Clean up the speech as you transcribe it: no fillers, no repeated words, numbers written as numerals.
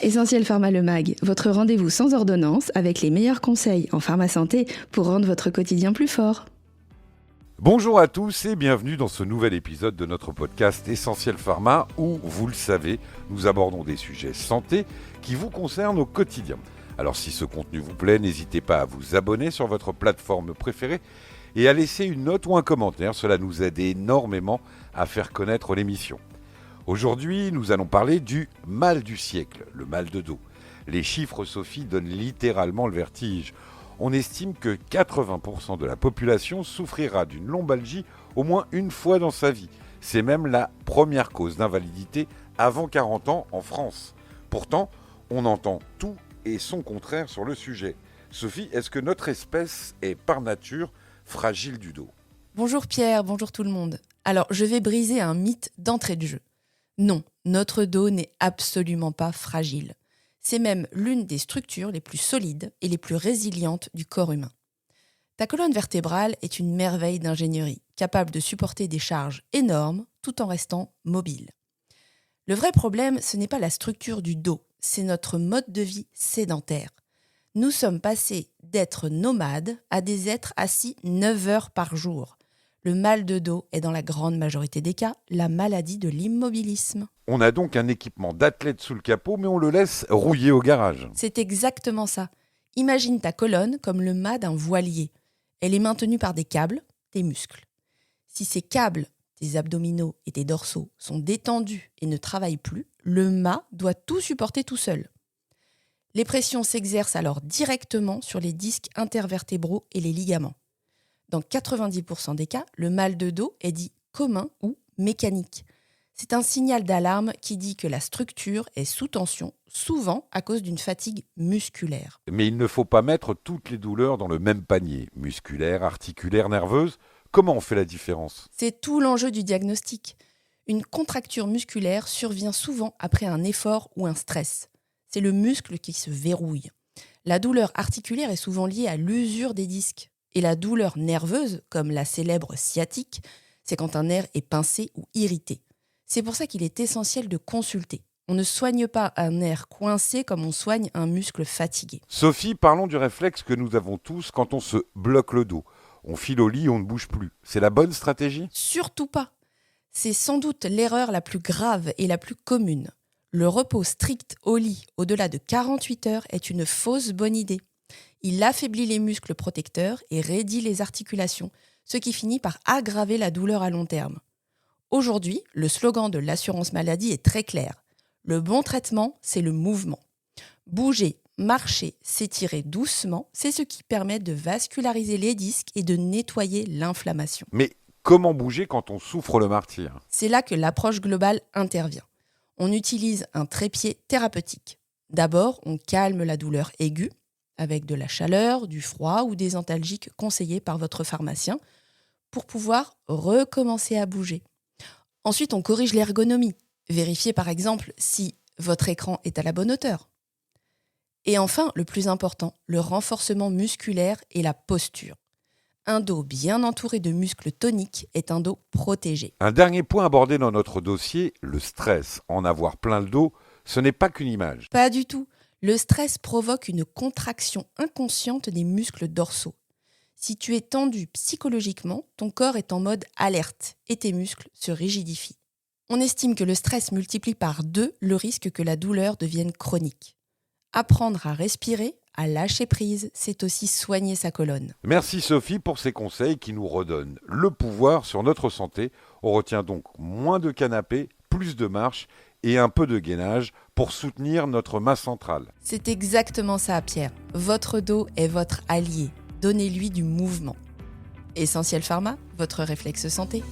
Essentiel Pharma Le Mag, votre rendez-vous sans ordonnance avec les meilleurs conseils en pharma santé pour rendre votre quotidien plus fort. Bonjour à tous et bienvenue dans ce nouvel épisode de notre podcast Essentiel Pharma où, vous le savez, nous abordons des sujets santé qui vous concernent au quotidien. Alors si ce contenu vous plaît, n'hésitez pas à vous abonner sur votre plateforme préférée et à laisser une note ou un commentaire, cela nous aide énormément à faire connaître l'émission. Aujourd'hui, nous allons parler du mal du siècle, le mal de dos. Les chiffres, Sophie, donnent littéralement le vertige. On estime que 80% de la population souffrira d'une lombalgie au moins une fois dans sa vie. C'est même la première cause d'invalidité avant 40 ans en France. Pourtant, on entend tout et son contraire sur le sujet. Sophie, est-ce que notre espèce est par nature fragile du dos ? Bonjour Pierre, bonjour tout le monde. Alors, je vais briser un mythe d'entrée de jeu. Non, notre dos n'est absolument pas fragile. C'est même l'une des structures les plus solides et les plus résilientes du corps humain. Ta colonne vertébrale est une merveille d'ingénierie, capable de supporter des charges énormes tout en restant mobile. Le vrai problème, ce n'est pas la structure du dos, c'est notre mode de vie sédentaire. Nous sommes passés d'être nomades à des êtres assis 9 heures par jour. Le mal de dos est dans la grande majorité des cas la maladie de l'immobilisme. On a donc un équipement d'athlète sous le capot, mais on le laisse rouiller au garage. C'est exactement ça. Imagine ta colonne comme le mât d'un voilier. Elle est maintenue par des câbles, des muscles. Si ces câbles, tes abdominaux et tes dorsaux, sont détendus et ne travaillent plus, le mât doit tout supporter tout seul. Les pressions s'exercent alors directement sur les disques intervertébraux et les ligaments. Dans 90% des cas, le mal de dos est dit commun ou mécanique. C'est un signal d'alarme qui dit que la structure est sous tension, souvent à cause d'une fatigue musculaire. Mais il ne faut pas mettre toutes les douleurs dans le même panier, musculaire, articulaire, nerveuse. Comment on fait la différence ? C'est tout l'enjeu du diagnostic. Une contracture musculaire survient souvent après un effort ou un stress. C'est le muscle qui se verrouille. La douleur articulaire est souvent liée à l'usure des disques. Et la douleur nerveuse, comme la célèbre sciatique, c'est quand un nerf est pincé ou irrité. C'est pour ça qu'il est essentiel de consulter. On ne soigne pas un nerf coincé comme on soigne un muscle fatigué. Sophie, parlons du réflexe que nous avons tous quand on se bloque le dos. On file au lit, on ne bouge plus. C'est la bonne stratégie ? Surtout pas. C'est sans doute l'erreur la plus grave et la plus commune. Le repos strict au lit au-delà de 48 heures est une fausse bonne idée. Il affaiblit les muscles protecteurs et raidit les articulations, ce qui finit par aggraver la douleur à long terme. Aujourd'hui, le slogan de l'assurance maladie est très clair. Le bon traitement, c'est le mouvement. Bouger, marcher, s'étirer doucement, c'est ce qui permet de vasculariser les disques et de nettoyer l'inflammation. Mais comment bouger quand on souffre le martyre ? C'est là que l'approche globale intervient. On utilise un trépied thérapeutique. D'abord, on calme la douleur aiguë, avec de la chaleur, du froid ou des antalgiques conseillés par votre pharmacien pour pouvoir recommencer à bouger. Ensuite, on corrige l'ergonomie. Vérifiez par exemple si votre écran est à la bonne hauteur. Et enfin, le plus important, le renforcement musculaire et la posture. Un dos bien entouré de muscles toniques est un dos protégé. Un dernier point abordé dans notre dossier, le stress. En avoir plein le dos, ce n'est pas qu'une image. Pas du tout. Le stress provoque une contraction inconsciente des muscles dorsaux. Si tu es tendu psychologiquement, ton corps est en mode alerte et tes muscles se rigidifient. On estime que le stress multiplie par 2 le risque que la douleur devienne chronique. Apprendre à respirer, à lâcher prise, c'est aussi soigner sa colonne. Merci Sophie pour ces conseils qui nous redonnent le pouvoir sur notre santé. On retient donc moins de canapé, plus de marche et un peu de gainage pour soutenir notre masse centrale. C'est exactement ça, Pierre. Votre dos est votre allié. Donnez-lui du mouvement. Essentiel Pharma, votre réflexe santé.